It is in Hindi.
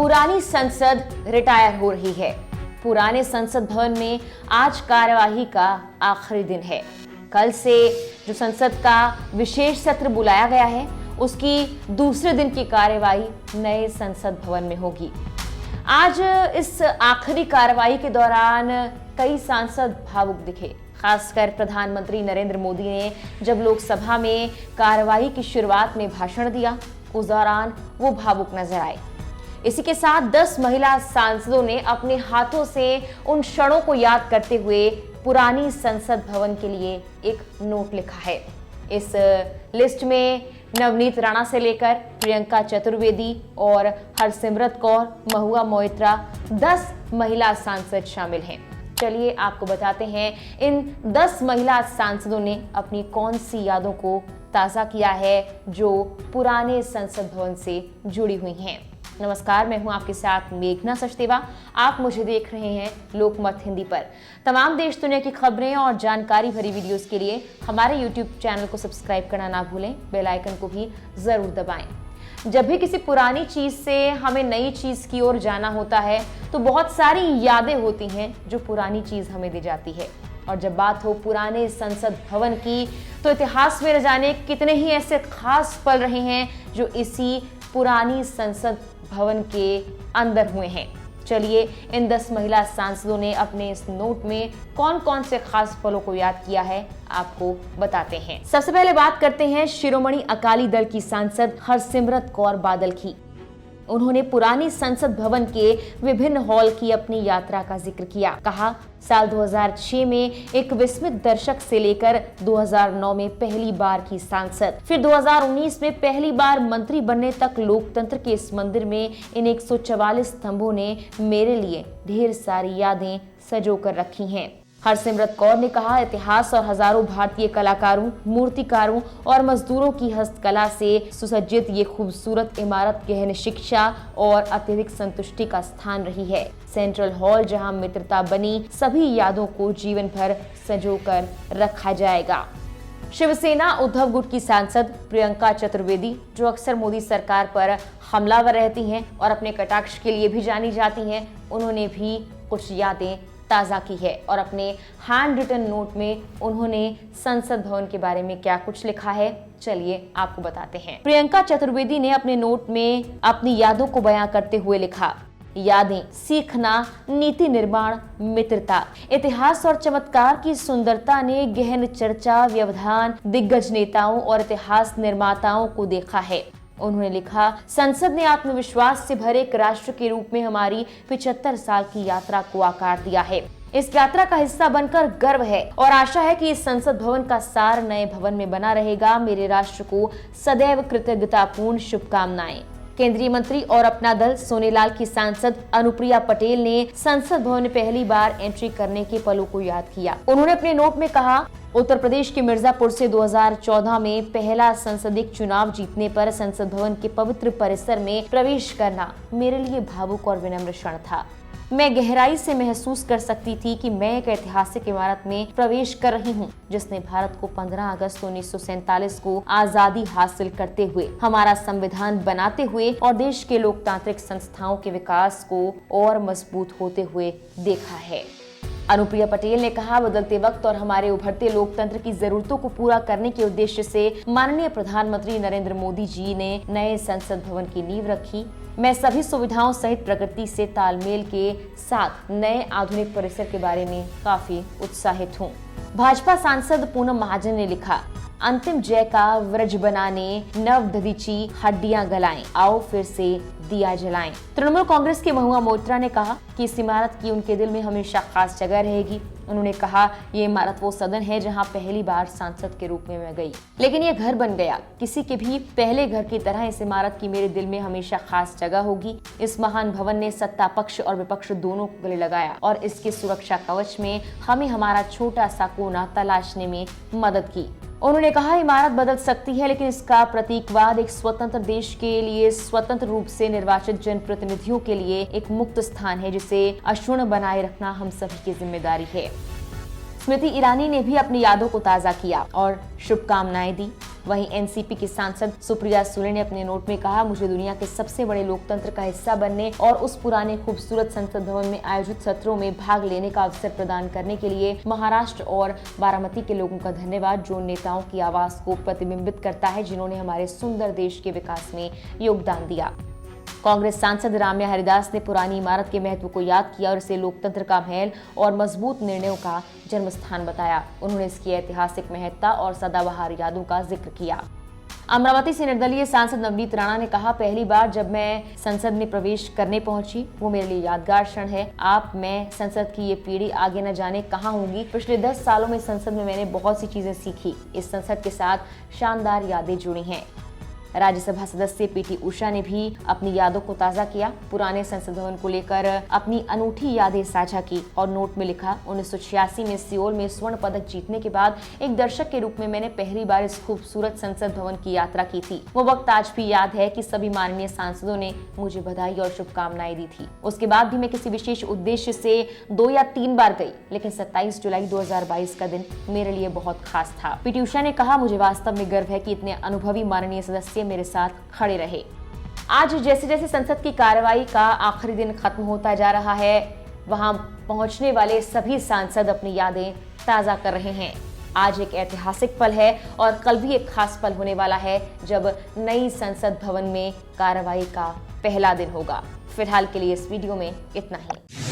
पुरानी संसद रिटायर हो रही है। पुराने संसद भवन में आज कार्यवाही का आखिरी दिन है। कल से जो संसद का विशेष सत्र बुलाया गया है, उसकी दूसरे दिन की कार्यवाही नए संसद भवन में होगी। आज इस आखिरी कार्यवाही के दौरान कई सांसद भावुक दिखे। खासकर प्रधानमंत्री नरेंद्र मोदी ने जब लोकसभा में कार्यवाही की शुरुआत में भाषण दिया, उस दौरान वो भावुक नजर आए। इसी के साथ 10 महिला सांसदों ने अपने हाथों से उन क्षणों को याद करते हुए पुरानी संसद भवन के लिए एक नोट लिखा है। इस लिस्ट में नवनीत राणा से लेकर प्रियंका चतुर्वेदी और हरसिमरत कौर, महुआ मोइत्रा 10 महिला सांसद शामिल हैं। चलिए आपको बताते हैं इन 10 महिला सांसदों ने अपनी कौन सी यादों को ताज़ा किया है जो पुराने संसद भवन से जुड़ी हुई हैं। नमस्कार, मैं हूं आपके साथ मेघना सचदेवा। आप मुझे देख रहे हैं लोकमत हिंदी पर। तमाम देश दुनिया की खबरें और जानकारी भरी वीडियोस के लिए हमारे YouTube चैनल को सब्सक्राइब करना ना भूलें, बेल आइकन को भी जरूर दबाएं। जब भी किसी पुरानी चीज से हमें नई चीज की ओर जाना होता है तो बहुत सारी यादें होती हैं जो पुरानी चीज हमें दी जाती है। और जब बात हो पुराने संसद भवन की तो इतिहास में न जाने कितने ही ऐसे खास पल रहे हैं जो इसी पुरानी संसद भवन के अंदर हुए हैं। चलिए इन 10 महिला सांसदों ने अपने इस नोट में कौन कौन से खास पलों को याद किया है, आपको बताते हैं। सबसे पहले बात करते हैं शिरोमणि अकाली दल की सांसद हरसिमरत कौर बादल की। उन्होंने पुरानी संसद भवन के विभिन्न हॉल की अपनी यात्रा का जिक्र किया। कहा, साल 2006 में एक विस्मित दर्शक से लेकर 2009 में पहली बार की सांसद, फिर 2019 में पहली बार मंत्री बनने तक लोकतंत्र के इस मंदिर में इन 144 स्तंभों ने मेरे लिए ढेर सारी यादें सजो कर रखी हैं। हरसिमरत कौर ने कहा, इतिहास और हजारों भारतीय कलाकारों, मूर्तिकारों और मजदूरों की हस्तकला से सुसज्जित ये खूबसूरत इमारत गहन शिक्षा और अत्यधिक संतुष्टि का स्थान रही है। सेंट्रल हॉल जहां मित्रता बनी, सभी यादों को जीवन भर सजो कर रखा जाएगा। शिवसेना उद्धव गुट की सांसद प्रियंका चतुर्वेदी, जो अक्सर मोदी सरकार पर हमलावर रहती हैं और अपने कटाक्ष के लिए भी जानी जाती हैं, उन्होंने भी कुछ यादें ताज़ा की है और अपने हैंड रिटन नोट में उन्होंने संसद भवन के बारे में क्या कुछ लिखा है, चलिए आपको बताते हैं। प्रियंका चतुर्वेदी ने अपने नोट में अपनी यादों को बयां करते हुए लिखा, यादें, सीखना, नीति निर्माण, मित्रता, इतिहास और चमत्कार की सुंदरता ने गहन चर्चा, व्यवधान, दिग्गज नेताओं और इतिहास निर्माताओं को देखा है। उन्होंने लिखा, संसद ने आत्मविश्वास से भरे एक राष्ट्र के रूप में हमारी 75 साल की यात्रा को आकार दिया है। इस यात्रा का हिस्सा बनकर गर्व है और आशा है कि इस संसद भवन का सार नए भवन में बना रहेगा। मेरे राष्ट्र को सदैव कृतज्ञतापूर्ण शुभकामनाएं। केंद्रीय मंत्री और अपना दल सोनेलाल की सांसद अनुप्रिया पटेल ने संसद भवन में पहली बार एंट्री करने के पलों को याद किया। उन्होंने अपने नोट में कहा, उत्तर प्रदेश के मिर्जापुर से 2014 में पहला संसदीय चुनाव जीतने पर संसद भवन के पवित्र परिसर में प्रवेश करना मेरे लिए भावुक और विनम्र क्षण था। मैं गहराई से महसूस कर सकती थी कि मैं एक ऐतिहासिक इमारत में प्रवेश कर रही हूं, जिसने भारत को 15 अगस्त 1947 को आजादी हासिल करते हुए, हमारा संविधान बनाते हुए और देश के लोकतांत्रिक संस्थाओं के विकास को और मजबूत होते हुए देखा है। अनुप्रिया पटेल ने कहा, बदलते वक्त और हमारे उभरते लोकतंत्र की जरूरतों को पूरा करने के उद्देश्य से माननीय प्रधानमंत्री नरेंद्र मोदी जी ने नए संसद भवन की नींव रखी। मैं सभी सुविधाओं सहित प्रगति से तालमेल के साथ नए आधुनिक परिसर के बारे में काफी उत्साहित हूँ। भाजपा सांसद पूनम महाजन ने लिखा, अंतिम जय का व्रज बनाने नव दधीची हड्डियां गलाएं, आओ फिर से दिया जलाएं। तृणमूल कांग्रेस के महुआ मोइत्रा ने कहा कि इस इमारत की उनके दिल में हमेशा खास जगह रहेगी। उन्होंने कहा, ये इमारत वो सदन है जहां पहली बार सांसद के रूप में मैं गई, लेकिन ये घर बन गया। किसी के भी पहले घर की तरह इस इमारत की मेरे दिल में हमेशा खास जगह होगी। इस महान भवन ने सत्ता पक्ष और विपक्ष दोनों को गले लगाया और इसके सुरक्षा कवच में हमें हमारा छोटा सा कोना तलाशने में मदद की। उन्होंने कहा, इमारत बदल सकती है, लेकिन इसका प्रतीकवाद एक स्वतंत्र देश के लिए स्वतंत्र रूप से निर्वाचित जनप्रतिनिधियों के लिए एक मुक्त स्थान है, जिसे अक्षुण्ण बनाए रखना हम सभी की जिम्मेदारी है। स्मृति ईरानी ने भी अपनी यादों को ताज़ा किया और शुभकामनाएं दी। वहीं एनसीपी की सांसद सुप्रिया सुले ने अपने नोट में कहा, मुझे दुनिया के सबसे बड़े लोकतंत्र का हिस्सा बनने और उस पुराने खूबसूरत संसद भवन में आयोजित सत्रों में भाग लेने का अवसर प्रदान करने के लिए महाराष्ट्र और बारामती के लोगों का धन्यवाद, जो नेताओं की आवाज को प्रतिबिंबित करता है जिन्होंने हमारे सुंदर देश के विकास में योगदान दिया। कांग्रेस सांसद राम्या हरिदास ने पुरानी इमारत के महत्व को याद किया और इसे लोकतंत्र का महल और मजबूत निर्णयों का जन्मस्थान बताया। उन्होंने इसकी ऐतिहासिक महत्ता और सदाबहार यादों का जिक्र किया। अमरावती से निर्दलीय सांसद नवनीत राणा ने कहा, पहली बार जब मैं संसद में प्रवेश करने पहुंची वो मेरे लिए यादगार क्षण है। मैं संसद की ये पीढ़ी आगे न जाने कहां होगी। पिछले 10 सालों में संसद में मैंने बहुत सी चीजें सीखी। इस संसद के साथ शानदार यादें जुड़ी हैं। राज्यसभा सदस्य पीटी उषा ने भी अपनी यादों को ताजा किया। पुराने संसद भवन को लेकर अपनी अनूठी यादें साझा की और नोट में लिखा, 1986 में सियोल में स्वर्ण पदक जीतने के बाद एक दर्शक के रूप में मैंने पहली बार इस खूबसूरत संसद भवन की यात्रा की थी। वो वक्त आज भी याद है कि सभी माननीय सांसदों ने मुझे बधाई और शुभकामनाएं दी थी। उसके बाद भी मैं किसी विशेष उद्देश्य से 2 या 3 बार गई, लेकिन 27 जुलाई 2022 का दिन मेरे लिए बहुत खास था। पीटी उषा ने कहा, मुझे वास्तव में गर्व है कि इतने अनुभवी माननीय सदस्य मेरे साथ खड़े रहे। आज जैसे जैसे संसद की कार्रवाई का आखिरी दिन खत्म होता जा रहा है, वहां पहुंचने वाले सभी सांसद अपनी यादें ताजा कर रहे हैं। आज एक ऐतिहासिक पल है और कल भी एक खास पल होने वाला है जब नई संसद भवन में कार्रवाई का पहला दिन होगा। फिलहाल के लिए इस वीडियो में इतना ही।